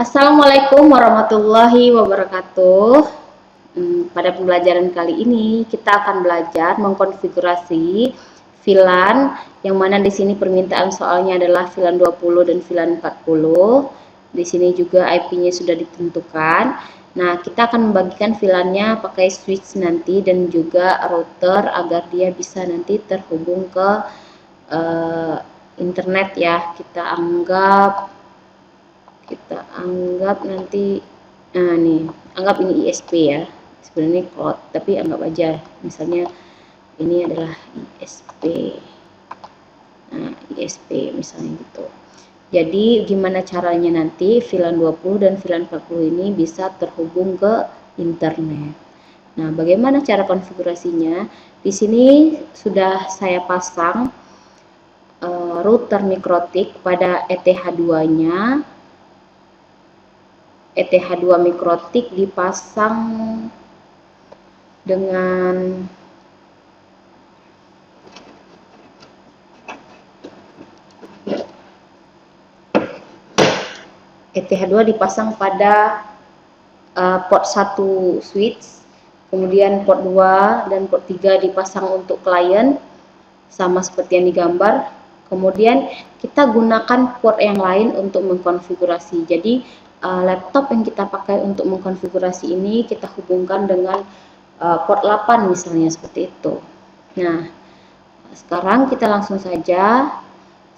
Assalamualaikum warahmatullahi wabarakatuh. Pada pembelajaran kali ini kita akan belajar mengkonfigurasi VLAN yang mana di sini permintaan soalnya adalah VLAN 20 dan VLAN 40. Di sini juga IP-nya sudah ditentukan. Nah, kita akan membagikan VLAN-nya pakai switch nanti dan juga router agar dia bisa nanti terhubung ke internet ya. Kita anggap nanti, nah nih, anggap ini ISP ya, sebenarnya cloud, tapi anggap aja misalnya ini adalah ISP. Nah, ISP misalnya gitu. Jadi gimana caranya nanti VLAN 20 dan VLAN 40 ini bisa terhubung ke internet. Nah, bagaimana cara konfigurasinya? Di sini sudah saya pasang router mikrotik pada ETH2-nya. ETH2 mikrotik dipasang dengan ETH2 dipasang pada port 1 switch, kemudian port 2 dan port 3 dipasang untuk klien sama seperti yang digambar. Kemudian kita gunakan port yang lain untuk mengkonfigurasi. Jadi laptop yang kita pakai untuk mengkonfigurasi ini kita hubungkan dengan port 8 misalnya seperti itu. Nah, sekarang kita langsung saja.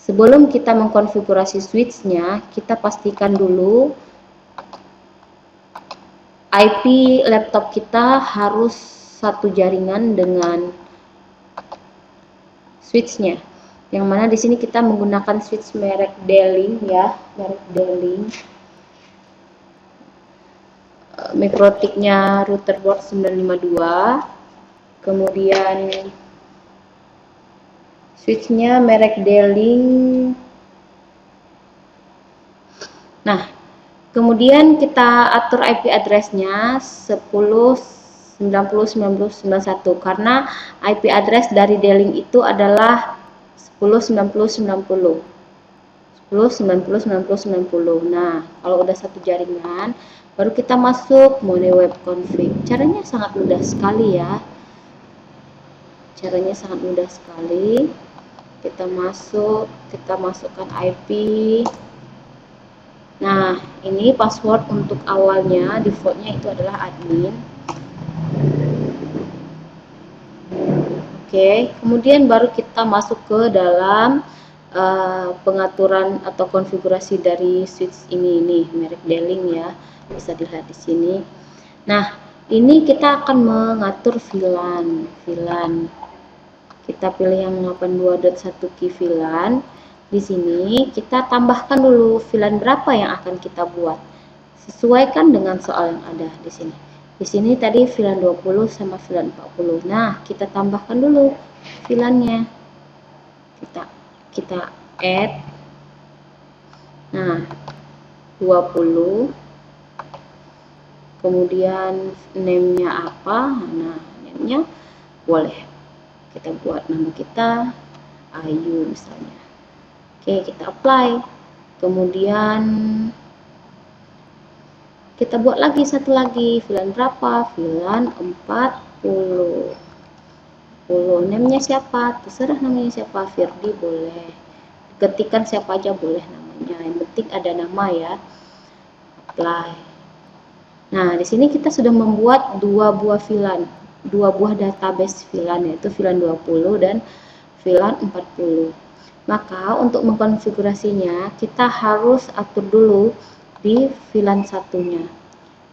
Sebelum kita mengkonfigurasi switch-nya, kita pastikan dulu IP laptop kita harus satu jaringan dengan switch-nya. Yang mana di sini kita menggunakan switch merek D-Link ya, merek D-Link. Mikrotiknya router board 952. Kemudian switch-nya merek D-Link. Nah, kemudian kita atur IP address-nya 10.90.90.91 karena IP address dari D-Link itu adalah 10.90.90. 10.90.90.90. Nah, kalau udah satu jaringan, baru kita masuk mode web config. Caranya sangat mudah sekali ya. Caranya sangat mudah sekali. Kita masukkan IP. Nah, ini password untuk awalnya, defaultnya itu adalah admin. Oke, kemudian baru kita masuk ke dalam pengaturan atau konfigurasi dari switch ini nih, merek D-Link ya, bisa dilihat di sini. Nah, ini kita akan mengatur VLAN. Kita pilih yang 82.1 key VLAN. Di sini kita tambahkan dulu VLAN berapa yang akan kita buat. Sesuaikan dengan soal yang ada di sini. Di sini tadi VLAN 20 sama VLAN 40. Nah, kita tambahkan dulu VLAN-nya. Kita add. Nah, 20. Kemudian name-nya apa? Nah, name-nya boleh kita buat nama kita Ayu misalnya. Oke, kita apply. Kemudian kita buat lagi satu lagi, VLAN berapa? VLAN 40. Name-nya siapa? Terserah namanya siapa, Firdi boleh. Ketikkan siapa aja boleh namanya. Yang penting ada nama ya. Apply. Nah, di sini kita sudah membuat dua buah database VLAN, yaitu VLAN 20 dan VLAN 40. Maka untuk mengkonfigurasinya kita harus atur dulu di VLAN satunya.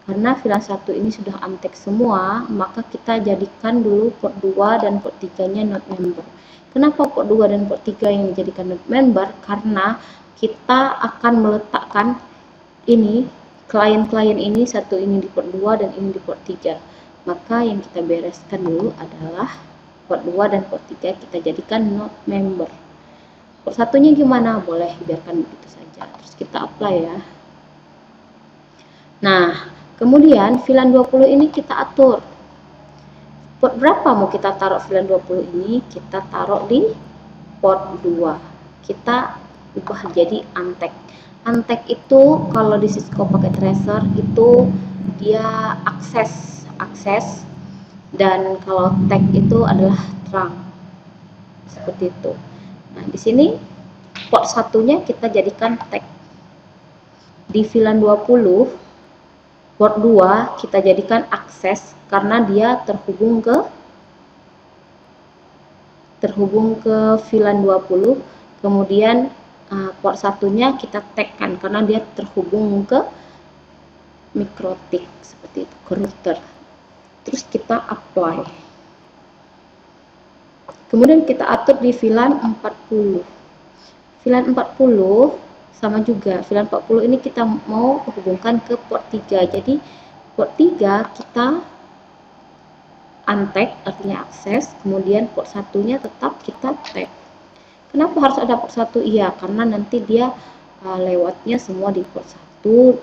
Karena VLAN 1 ini sudah untext semua, maka kita jadikan dulu port 2 dan port 3-nya not member. Kenapa port 2 dan port 3 yang dijadikan not member? Karena kita akan meletakkan ini klien-klien ini, satu ini di port 2 dan ini di port 3. Maka yang kita bereskan dulu adalah port 2 dan port 3 kita jadikan not member. Port satunya gimana? Boleh biarkan begitu saja. Terus kita apply ya. Nah, kemudian VLAN 20 ini kita atur. Port berapa mau kita taruh VLAN 20 ini? Kita taruh di port 2. Kita ubah jadi untext. Antek itu kalau di Cisco pakai tracer itu dia akses, dan kalau tag itu adalah terang, seperti itu. Nah, di sini port satunya kita jadikan tag. Di VLAN 20 port 2 kita jadikan akses karena dia terhubung ke VLAN 20. Kemudian port satunya kita tagkan karena dia terhubung ke mikrotik, seperti itu, ke router. Terus kita apply. Kemudian kita atur di VLAN 40. VLAN 40 sama juga, VLAN 40 ini kita mau hubungkan ke port 3. Jadi port 3 kita untag, artinya akses, kemudian port satunya tetap kita tag. Kenapa harus ada port 1? Iya, karena nanti dia lewatnya semua di port 1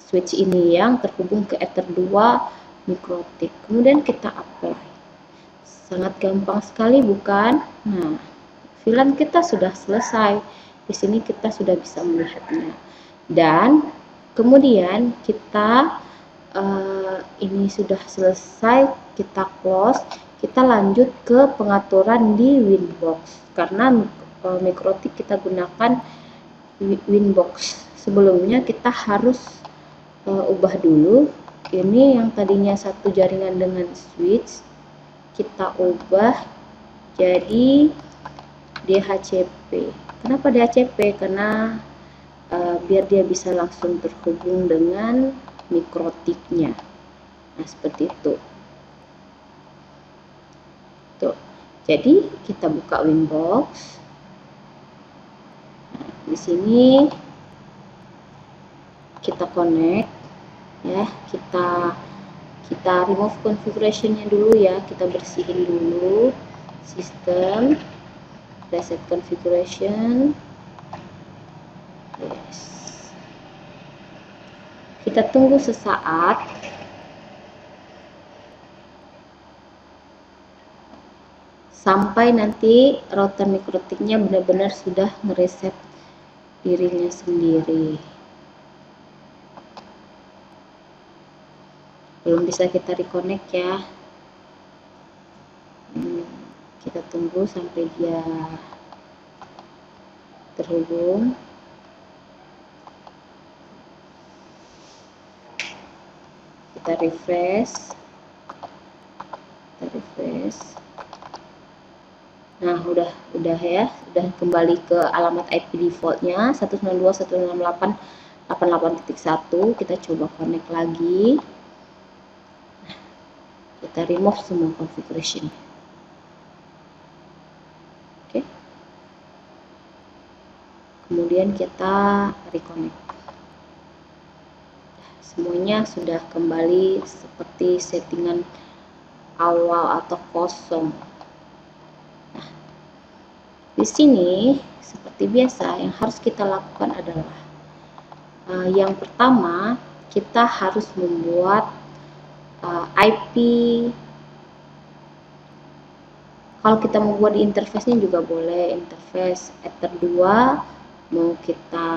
switch ini yang terhubung ke Ether 2 mikrotik. Kemudian kita apply. Sangat gampang sekali, bukan? Nah, VLAN kita sudah selesai. Di sini kita sudah bisa melihatnya. Dan kemudian kita ini sudah selesai, kita close, kita lanjut ke pengaturan di Winbox karena mikrotik kita gunakan Winbox. Sebelumnya kita harus ubah dulu ini yang tadinya satu jaringan dengan switch, kita ubah jadi DHCP. Kenapa DHCP? Karena biar dia bisa langsung terhubung dengan mikrotiknya. Nah, seperti itu. Tuh. Jadi kita buka Winbox. Nah, di sini kita connect ya, kita remove configuration-nya dulu ya, kita bersihin dulu sistem, reset configuration. Yes. Kita tunggu sesaat. Sampai nanti router mikrotiknya benar-benar sudah mereset dirinya sendiri. Belum bisa kita reconnect ya. Kita tunggu sampai dia terhubung. Kita refresh. Nah, udah ya, udah kembali ke alamat IP defaultnya 192.168.88.1. Kita coba connect lagi. Nah, kita remove semua configuration. Oke. Kemudian kita reconnect. Semuanya sudah kembali seperti settingan awal atau kosong. Nah, di sini seperti biasa yang harus kita lakukan adalah yang pertama kita harus membuat IP. Kalau kita mau buat di interface-nya juga boleh, interface Ether 2 mau kita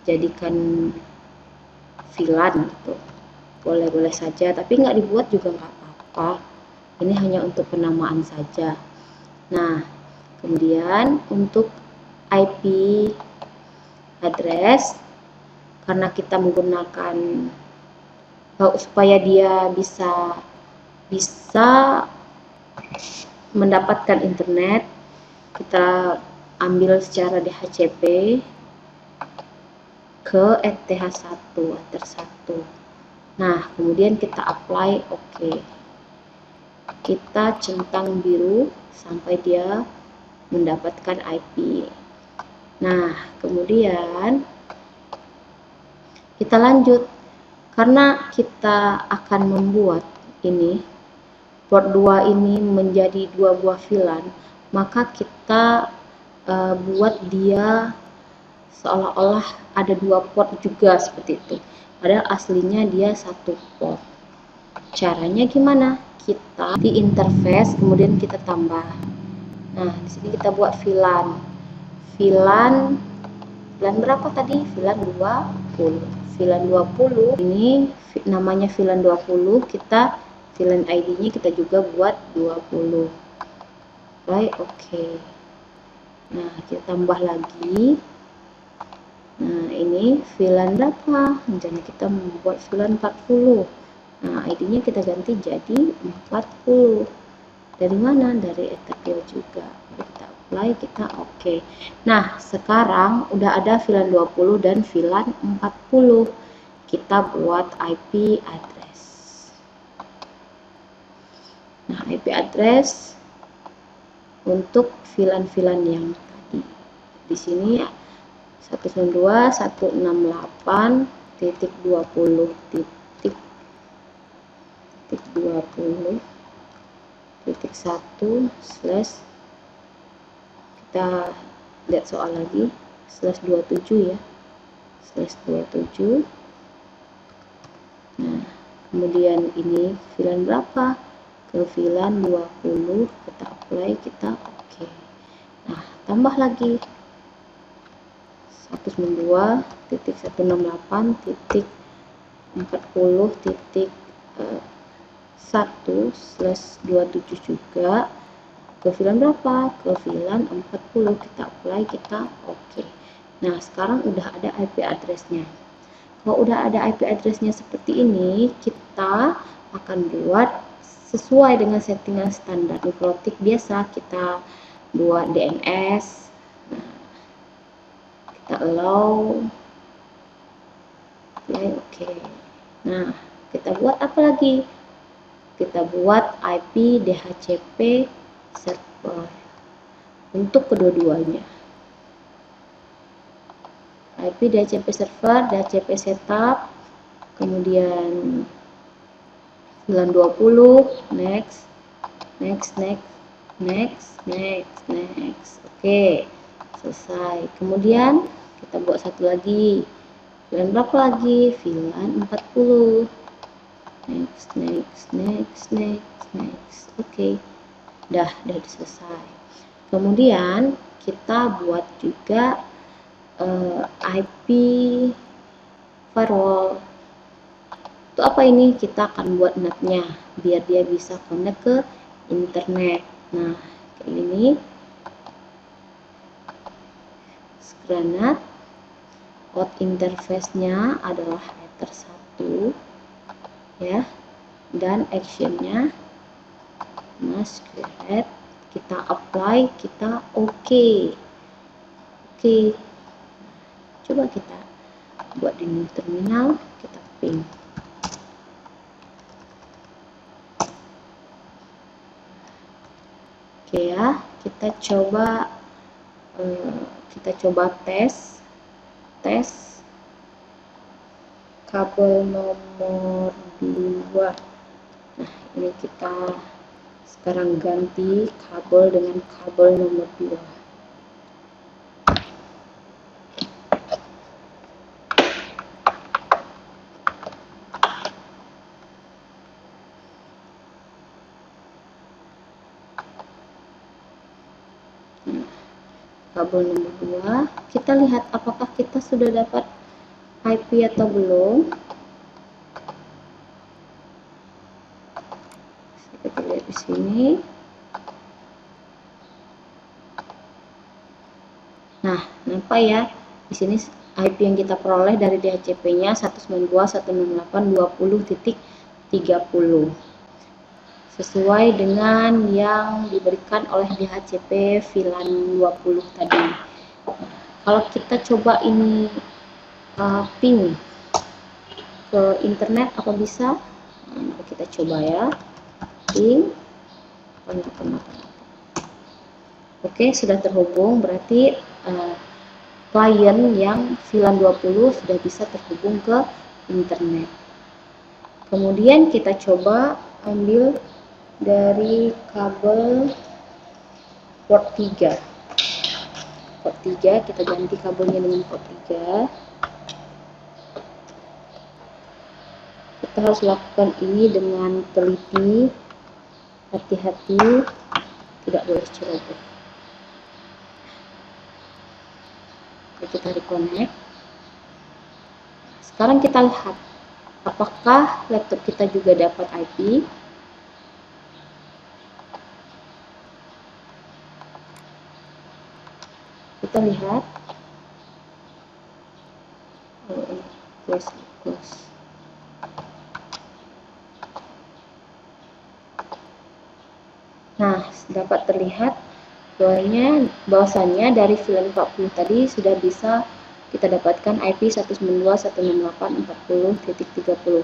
jadikan VLAN gitu, boleh saja, tapi nggak dibuat juga nggak apa-apa, ini hanya untuk penamaan saja. Nah, kemudian untuk IP address, karena kita menggunakan supaya dia bisa mendapatkan internet, kita ambil secara DHCP ke ETH1, Ether 1. Nah, kemudian kita apply OK. Kita centang biru sampai dia mendapatkan IP. Nah, kemudian kita lanjut. Karena kita akan membuat ini port 2 ini menjadi 2 buah VLAN, maka kita buat dia seolah-olah ada 2 port juga, seperti itu. Padahal aslinya dia 1 port. Caranya gimana? Kita di interface, kemudian kita tambah. Nah, di sini kita buat VLAN VLAN berapa tadi? VLAN 20. VLAN 20 ini namanya VLAN 20, kita VLAN ID-nya kita juga buat 20. Right, oke. Nah, kita tambah lagi. Nah, ini VLAN berapa? Jadi kita membuat VLAN 40. Nah, ID-nya kita ganti jadi 40. Dari mana? Dari Etherpure juga. Kita apply, kita oke. Nah, sekarang udah ada VLAN 20 dan VLAN 40. Kita buat IP address. Nah, IP address untuk VLAN-VLAN yang tadi. Di sini 192.168.20.1 kita lihat soal lagi /27 ya, /27. Nah, kemudian ini VLAN berapa? Ke VLAN 20, kita apply, kita oke. Nah, tambah lagi 192.168.1/27 juga ke VLAN berapa? Ke VLAN 40, kita apply, kita oke. Nah, sekarang udah ada IP address-nya. Kalau udah ada IP address-nya seperti ini, kita akan buat sesuai dengan settingan standar Niflotik biasa. Kita buat DNS. Nah, kita allow. Oke. Nah, kita buat apa lagi? Kita buat IP DHCP server untuk kedua-duanya. IP DHCP server, DHCP setup, kemudian VLAN 20, next. Oke, selesai. Kemudian kita buat satu lagi. VLAN berapa lagi? VLAN 40. Next. Oke. Udah selesai. Kemudian kita buat juga IP firewall. Itu apa ini? Kita akan buat NAT-nya biar dia bisa connect ke internet. Nah, kayak ini. Granat. Out interface-nya adalah Ether 1 ya. Dan action-nya masquerade. Kita apply, kita oke. Coba kita buat di new terminal, kita ping. Oke ya, kita coba tes kabel nomor 2. Nah, ini kita sekarang ganti kabel dengan kabel nomor 2. Kabel nomor 2, kita lihat apakah kita sudah dapat IP atau belum. Kita lihat di sini. Nah, nampak ya, di sini IP yang kita peroleh dari DHCP-nya 192.168.20.30 sesuai dengan yang diberikan oleh DHCP VLAN 20 tadi. Kalau kita coba ini ping ke internet, apa bisa? Nah, kita coba ya, ping. Oke, sudah terhubung, berarti klien yang VLAN 20 sudah bisa terhubung ke internet. Kemudian kita coba ambil dari kabel port 3. Port 3, kita ganti kabelnya dengan port 3. Kita harus lakukan ini dengan teliti, hati-hati, tidak boleh ceroboh. kita reconnect. Sekarang kita lihat apakah laptop kita juga dapat IP. Kita lihat. Close. Nah, dapat terlihat bahwasanya dari VLAN 40 tadi sudah bisa kita dapatkan IP 192.168.40.30.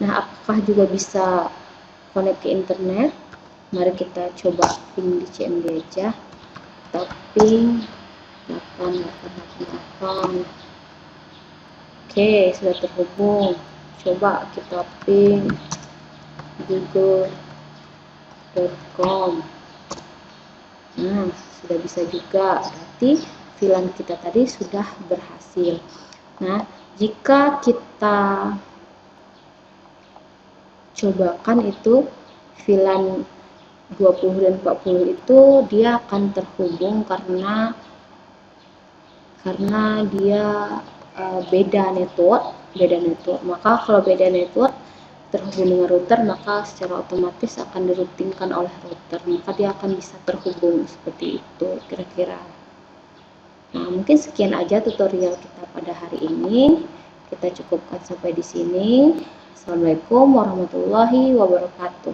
Nah, apakah juga bisa connect ke internet? Mari kita coba ping di CMD aja. Kita ping 8888. Oke, sudah terhubung. Coba kita ping google.com. Nah, sudah bisa juga. Berarti VLAN kita tadi sudah berhasil. Nah, jika kita cobakan itu VLAN 20 dan 40 itu dia akan terhubung karena dia beda network. Maka kalau beda network terhubung dengan router, maka secara otomatis akan diroutingkan oleh router, maka dia akan bisa terhubung seperti itu kira-kira. Nah, mungkin sekian aja tutorial kita pada hari ini. Kita cukupkan sampai di sini. Assalamualaikum warahmatullahi wabarakatuh.